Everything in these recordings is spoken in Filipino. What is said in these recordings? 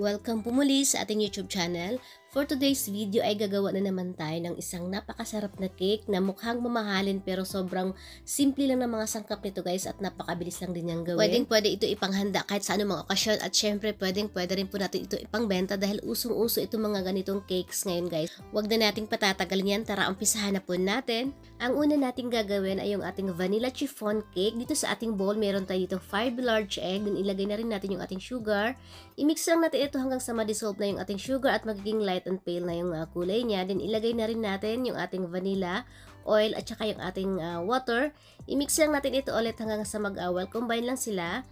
Welcome po muli sa ating YouTube channel. For today's video ay gagawa na naman tayo ng isang napakasarap na cake na mukhang mamahalin pero sobrang simple lang ng mga sangkap nito guys at napakabilis lang din niyang gawin. Pwede ito ipanghanda kahit sa anumang okasyon at syempre pwede rin po natin ito ipangbenta dahil usong-uso itong mga ganitong cakes ngayon guys. Huwag na nating patatagalin yan, tara umpisahan na po natin. Ang una nating gagawin ay yung ating vanilla chiffon cake. Dito sa ating bowl meron tayo dito 5 large egg, then ilagay na rin natin yung ating sugar. I-mix lang natin ito hanggang sa ma-dissolve na yung ating sugar at magiging light and pale na yung kulay niya. Then ilagay na rin natin yung ating vanilla oil at saka yung ating water. I-mix lang natin ito ulit hanggang sa well combine lang sila.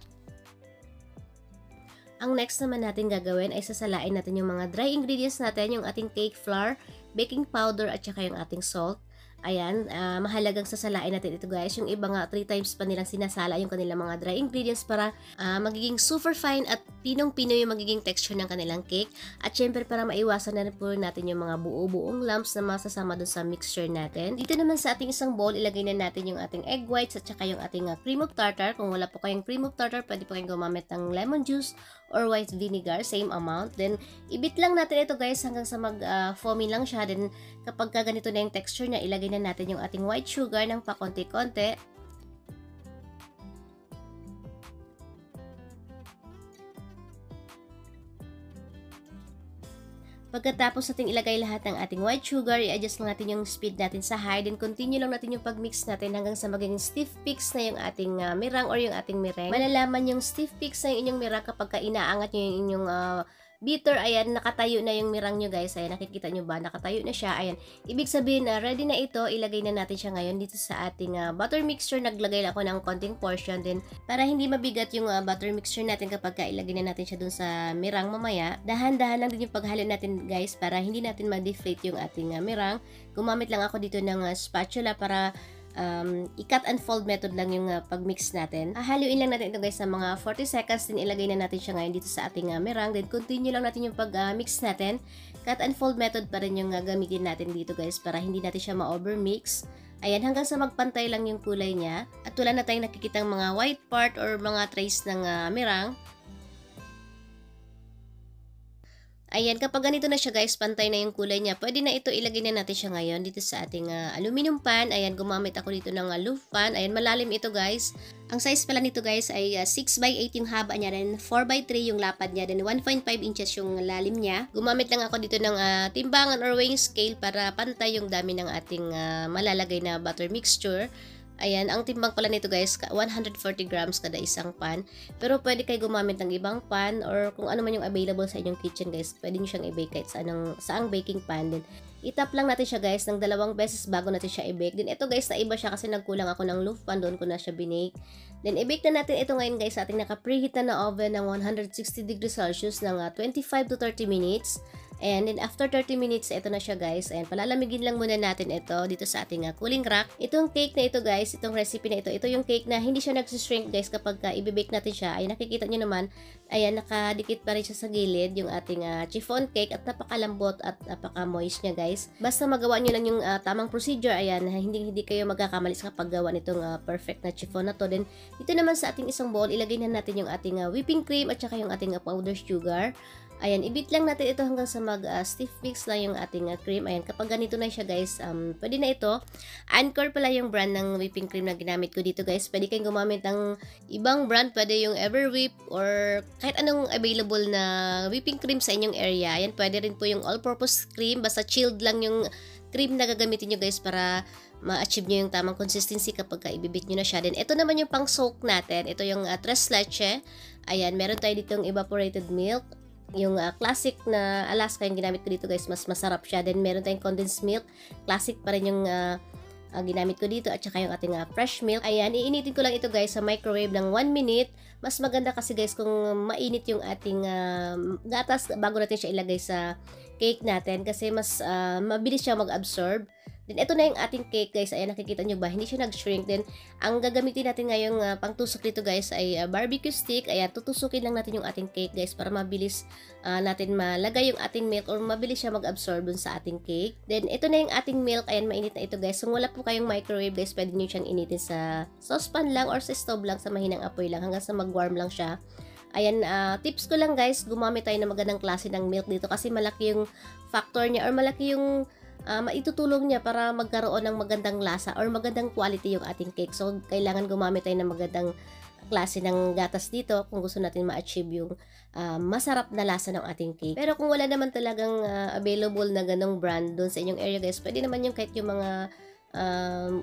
Ang next naman natin gagawin ay sasalain natin yung mga dry ingredients natin, yung ating cake flour, baking powder at saka yung ating salt. Ayan, mahalagang sasalain natin ito guys. Yung iba nga 3 times pa nilang sinasala yung kanilang mga dry ingredients para magiging super fine at pinong-pino yung magiging texture ng kanilang cake. At syempre para maiwasan na rin po natin yung mga buo-buong lumps na masasama dun sa mixture natin. Dito naman sa ating isang bowl, ilagay na natin yung ating egg whites at saka yung ating cream of tartar. Kung wala po kayong cream of tartar, pwede po kayong gumamit ng lemon juice or white vinegar, same amount. Then, ibit lang natin ito guys hanggang sa foamy lang siya. Then, kapag ganito na yung texture niya, ilagay na natin yung ating white sugar ng pakonti-konti. Pagkatapos natin ilagay lahat ng ating white sugar, i-adjust lang natin yung speed natin sa high, then continue lang natin yung pag-mix natin hanggang sa magiging stiff peaks na yung ating meringue or yung ating meringue. Malalaman yung stiff peaks na yung inyong meringue kapag inaangat nyo yung inyong beater. Ayan, nakatayo na yung meringue nyo guys. Ayan, nakikita nyo ba? Nakatayo na siya. Ayan, ibig sabihin na ready na ito. Ilagay na natin siya ngayon dito sa ating butter mixture. Naglagay ako ng konting portion din para hindi mabigat yung butter mixture natin kapag ilagay na natin siya dun sa meringue mamaya. Dahan-dahan lang din yung paghalo natin guys para hindi natin ma-deflate yung ating meringue. Gumamit lang ako dito ng spatula para i-cut and fold method lang yung pag-mix natin. Haluin lang natin ito guys sa mga 40 seconds, din ilagay na natin siya ngayon dito sa ating meringue. Then continue lang natin yung pag-mix natin. Cut and fold method pa rin yung gamitin natin dito guys para hindi natin siya ma-overmix. Ayan, hanggang sa magpantay lang yung kulay niya. At wala na tayong nakikitang mga white part or mga trace ng meringue. Ayan, kapag ganito na siya guys, pantay na yung kulay niya, pwede na ito ilagay na natin siya ngayon dito sa ating aluminum pan. Ayan, gumamit ako dito ng loaf pan. Ayan, malalim ito guys. Ang size pala nito guys ay 6x8 yung haba niya, then 4x3 yung lapad niya, then 1.5 inches yung lalim niya. Gumamit lang ako dito ng timbangan or weighing scale para pantay yung dami ng ating malalagay na butter mixture. Ayan, ang timbang pala nito guys, 140 grams kada isang pan. Pero pwede kayo gumamit ng ibang pan or kung ano man yung available sa inyong kitchen guys. Pwede nyo siyang i-bake kahit saang baking pan din. I-tap lang natin siya guys ng 2 beses bago natin siya i-bake. Then ito guys, naiba siya kasi nagkulang ako ng loaf pan, doon ko na siya binake. Then i-bake na natin ito ngayon guys sa ating naka-preheat na oven ng 160 degrees Celsius ng 25 to 30 minutes. And then after 30 minutes, ito na siya guys. Ayan, palalamigin lang muna natin ito dito sa ating cooling rack. Itong cake na ito guys, itong recipe na ito yung cake na hindi siya nagsishrink guys kapag i-bake natin siya. Ayan, nakikita nyo naman, ayan, nakadikit pa rin siya sa gilid yung ating chiffon cake at napakalambot at napaka-moist niya guys. Basta magawa nyo lang yung tamang procedure, ayan, hindi kayo magkakamali sa kapag gawa nitong perfect na chiffon na to. Then, dito naman sa ating isang bowl, ilagay na natin yung ating whipping cream at saka yung ating powder sugar. Ayan, ibit lang natin ito hanggang sa stiff mix lang yung ating cream. Ayan, kapag ganito na siya guys, pwede na ito. Anchor pala yung brand ng whipping cream na ginamit ko dito guys. Pwede kayong gumamit ng ibang brand. Pwede yung Everwhip or kahit anong available na whipping cream sa inyong area. Ayan, pwede rin po yung all-purpose cream. Basta chilled lang yung cream na gagamitin nyo guys para ma-achieve nyo yung tamang consistency kapag ibibit nyo na siya. Then, ito naman yung pang-soak natin. Ito yung tres leche. Ayan, meron tayo ditong evaporated milk. Yung classic na Alaska yung ginamit ko dito guys, mas masarap siya. Then meron tayong condensed milk, classic pa rin yung ginamit ko dito at saka yung ating fresh milk. Ayan, iinitin ko lang ito guys sa microwave ng 1 minute. Mas maganda kasi guys kung mainit yung ating gatas bago natin siya ilagay sa cake natin kasi mas mabilis siya mag-absorb. Then, ito na yung ating cake guys. Ayan, nakikita nyo ba? Hindi siya nag-shrink. Then, ang gagamitin natin ngayong pangtusok dito guys ay barbecue stick. Ayan, tutusukin lang natin yung ating cake guys para mabilis natin malagay yung ating milk or mabilis siya mag-absorb dun sa ating cake. Then, ito na yung ating milk. Ayan, mainit na ito guys. Kung wala po kayong microwave guys, pwede nyo siyang initin sa saucepan lang or sa stove lang sa mahinang apoy lang hanggang sa mag-warm lang siya. Ayan, tips ko lang guys, gumamit tayo ng magandang klase ng milk dito kasi malaki yung factor niya or malaki yung maitutulong niya para magkaroon ng magandang lasa or magandang quality yung ating cake. So, kailangan gumamit tayo ng magandang klase ng gatas dito kung gusto natin ma-achieve yung masarap na lasa ng ating cake. Pero kung wala naman talagang available na ganong brand doon sa inyong area guys, pwede naman yung kahit yung mga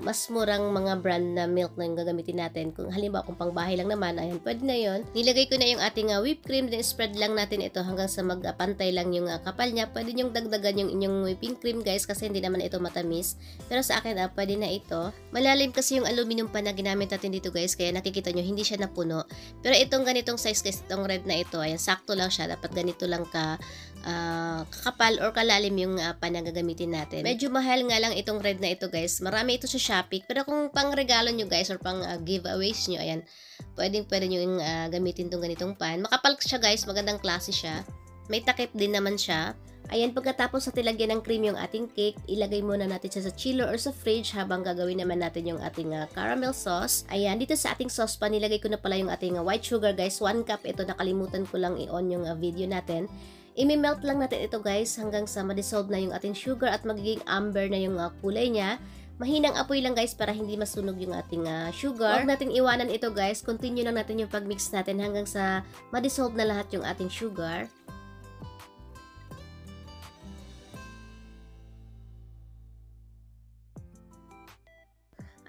mas murang mga brand na milk na yung gagamitin natin. Kung halimbawa kung pangbahay lang naman, ayan, pwede na yon. Nilagay ko na yung ating whipped cream, then spread lang natin ito hanggang sa magpantay lang yung kapal niya. Pwede nyong dagdagan yung inyong whipping cream guys kasi hindi naman ito matamis. Pero sa akin pwede na ito. Malalim kasi yung aluminum pan na ginamit natin dito guys, kaya nakikita nyo hindi siya napuno. Pero itong ganitong size guys, itong red na ito, ayan, sakto lang siya. Dapat ganito lang kakapal or kalalim yung pan na gagamitin natin. Medyo mahal nga lang itong red na ito guys. Marami ito sa Shopee. Pero kung pang regalo nyo guys or pang giveaways nyo, ayan, pwede nyo yung gamitin tong ganitong pan. Makapal siya guys, magandang klase siya. May takip din naman siya. Ayan, pagkatapos sa tilagyan ng cream yung ating cake, ilagay muna natin siya sa chiller or sa fridge habang gagawin naman natin yung ating caramel sauce. Ayan, dito sa ating saucepan, nilagay ko na pala yung ating white sugar guys. 1 cup ito, nakalimutan ko lang i-on yung video natin. I-melt lang natin ito guys hanggang sa ma-dissolve na yung ating sugar at magiging amber na yung kulay niya. Mahinang apoy lang guys para hindi masunog yung ating sugar. Huwag natin iwanan ito guys. Continue lang natin yung pag-mix natin hanggang sa ma-dissolve na lahat yung ating sugar.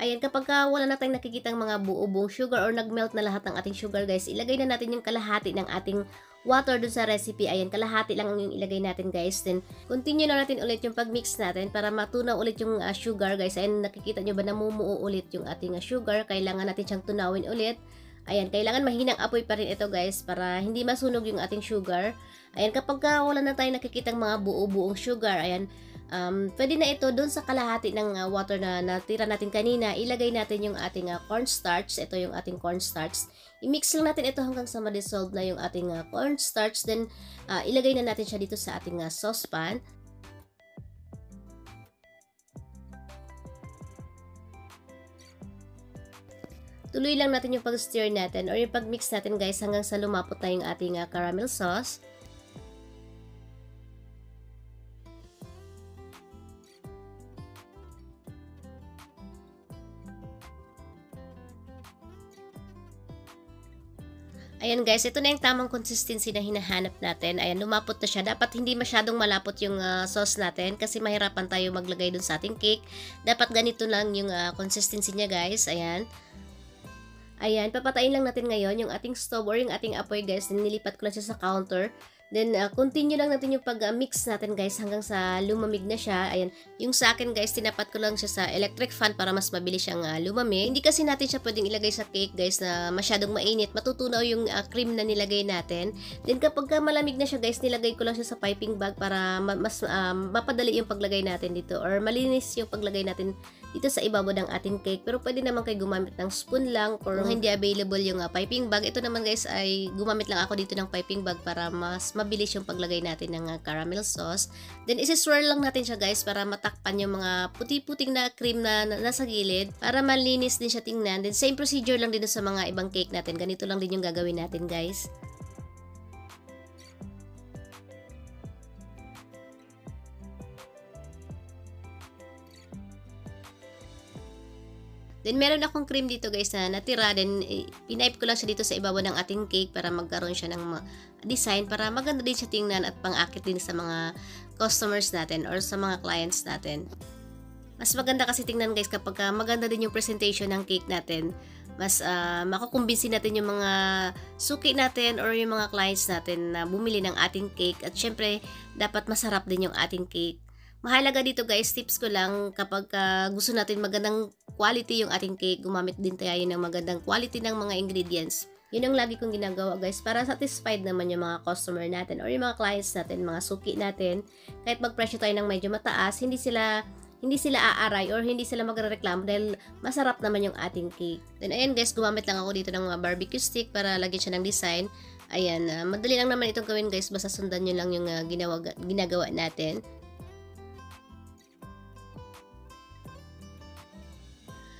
Ayan, kapag wala na tayong nakikitang mga buo-buong sugar or nag-melt na lahat ng ating sugar guys, ilagay na natin yung kalahati ng ating water dun sa recipe. Ayan, kalahati lang yung ilagay natin guys. Then, continue na natin ulit yung pag-mix natin para matunaw ulit yung sugar guys. Ayan, nakikita nyo ba namumuo ulit yung ating sugar? Kailangan natin siyang tunawin ulit. Ayan, kailangan mahinang apoy pa rin ito guys para hindi masunog yung ating sugar. Ayan, kapag wala na tayong nakikitang mga buo-buong sugar, ayan, pwede na ito doon sa kalahati ng water na natira natin kanina. Ilagay natin yung ating cornstarch. Ito yung ating cornstarch. I-mix lang natin ito hanggang sa ma-dissolve na yung ating cornstarch. Then, ilagay na natin siya dito sa ating saucepan. Tuloy lang natin yung pag-stir natin or yung pag-mix natin guys hanggang sa lumapot na yung ating caramel sauce. Ayan guys, ito na yung tamang consistency na hinahanap natin. Ayan, lumapot na siya. Dapat hindi masyadong malapot yung sauce natin kasi mahirapan tayo maglagay dun sa ating cake. Dapat ganito lang yung consistency niya guys. Ayan. Ayan, papatayin lang natin ngayon yung ating stove or yung ating apoy guys. Nilipat ko lang siya sa counter. Then, continue lang natin yung pag-mix natin guys hanggang sa lumamig na siya. Ayan, yung sa akin guys, tinapat ko lang siya sa electric fan para mas mabilis siyang lumamig. Hindi kasi natin siya pwedeng ilagay sa cake guys na masyadong mainit. Matutunaw yung cream na nilagay natin. Then, kapag malamig na siya guys, nilagay ko lang siya sa piping bag para mas mapadali yung paglagay natin dito. Or malinis yung paglagay natin dito sa ibabaw ng ating cake. Pero pwede naman kayo gumamit ng spoon lang or kung hindi available yung piping bag. Ito naman guys ay gumamit lang ako dito ng piping bag para mas mabilis yung paglagay natin ng caramel sauce. Then, isi-swirl lang natin siya guys para matakpan yung mga puti-puting na cream na nasa gilid para malinis din siya tingnan. Then, same procedure lang din sa mga ibang cake natin. Ganito lang din yung gagawin natin guys. Then, meron akong cream dito guys na natira. Then, pinipe ko lang siya dito sa ibabaw ng ating cake para magkaroon siya ng design para maganda din siya tingnan at pang-akit din sa mga customers natin or sa mga clients natin. Mas maganda kasi tingnan guys kapag maganda din yung presentation ng cake natin. Mas makukumbinsi natin yung mga suki natin or yung mga clients natin na bumili ng ating cake. At syempre, dapat masarap din yung ating cake. Mahalaga dito guys, tips ko lang kapag gusto natin magandang quality yung ating cake, gumamit din tayo ng magandang quality ng mga ingredients. Yun ang lagi kong ginagawa guys para satisfied naman yung mga customer natin or yung mga clients natin, mga suki natin. Kahit magpresyo tayo ng medyo mataas, hindi sila aaray or hindi sila magrereklamo dahil masarap naman yung ating cake. Then ayan guys, gumamit lang ako dito ng mga barbecue stick para lagyan siya ng design. Ayan, madali lang naman itong gawin guys, basta sundan nyo lang yung ginagawa natin.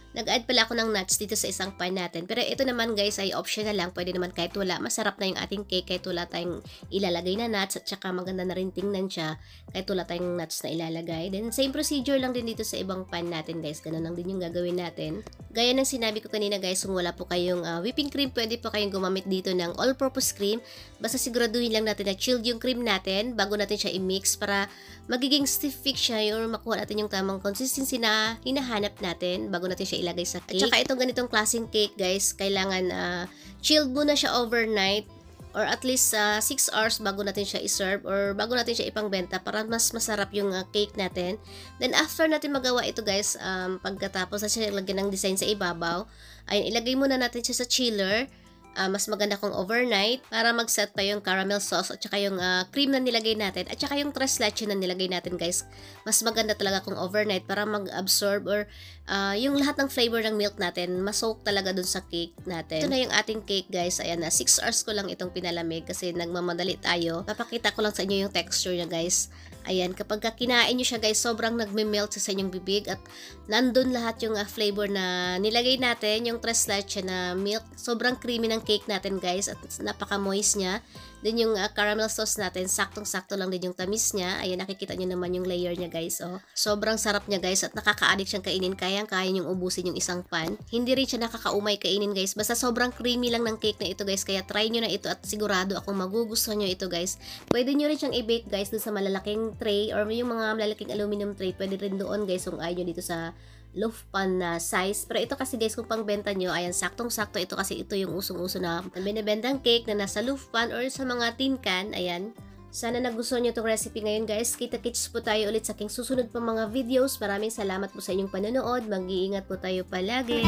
Nag-add pala ako ng nuts dito sa isang pan natin. Pero ito naman guys ay optional lang. Pwede naman kahit wala. Masarap na yung ating cake kahit wala tayong ilalagay na nuts. At saka maganda na rin tingnan siya kahit wala tayong nuts na ilalagay. Then same procedure lang din dito sa ibang pan natin guys. Ganun lang din yung gagawin natin. Gaya ng sinabi ko kanina guys, kung wala po kayong whipping cream, pwede po kayong gumamit dito ng all-purpose cream. Basta siguraduhin lang natin na chilled yung cream natin bago natin siya i-mix para magiging stiff fix siya or makuha natin yung tamang consistency na hinahanap natin bago natin siya ilagay sa cake. At saka itong ganitong klaseng cake guys, kailangan chilled muna siya overnight or at least 6 hours bago natin siya i-serve or bago natin siya ipangbenta para mas masarap yung cake natin. Then after natin magawa ito guys, pagkatapos na siya lagyan ng design sa ibabaw, ayun, ilagay muna natin siya sa chiller. Mas maganda kung overnight para mag-set pa yung caramel sauce at saka yung cream na nilagay natin at saka yung tres leche na nilagay natin guys. Mas maganda talaga kung overnight para mag-absorb or yung lahat ng flavor ng milk natin masoak talaga dun sa cake natin. Ito na yung ating cake guys. Ayan na, 6 hours ko lang itong pinalamig kasi nagmamadali tayo. Papakita ko lang sa inyo yung texture niya guys. Ayan, kapag kinain nyo siya guys, sobrang nagme-melt sa inyong bibig at nandun lahat yung flavor na nilagay natin, yung tres leche na milk. Sobrang creamy ng cake natin guys at napaka-moist niya. Then yung caramel sauce natin, saktong-sakto lang din yung tamis niya. Ayan, nakikita nyo naman yung layer niya guys. Oh. Sobrang sarap niya guys at nakaka-addict siyang kainin. Kayang-kaya niyong ubusin yung isang pan. Hindi rin siya nakakaumay kainin guys. Basta sobrang creamy lang ng cake na ito guys. Kaya try nyo na ito at sigurado akong magugustuhan nyo ito guys. Pwede nyo rin siyang i-bake guys dun sa malalaking tray or yung mga malalaking aluminum tray. Pwede rin doon guys kung ayaw nyo dito sa loaf pan na size. Pero ito kasi guys, kung pangbenta nyo, ayan, saktong-sakto ito kasi ito yung usong-uso na binibendang cake na nasa loaf pan or sa mga tin can. Ayan. Sana nagustuhan nyo itong recipe ngayon guys. Kita-kits po tayo ulit sa aking susunod pa mga videos. Maraming salamat po sa inyong panonood. Mag-iingat po tayo palagi.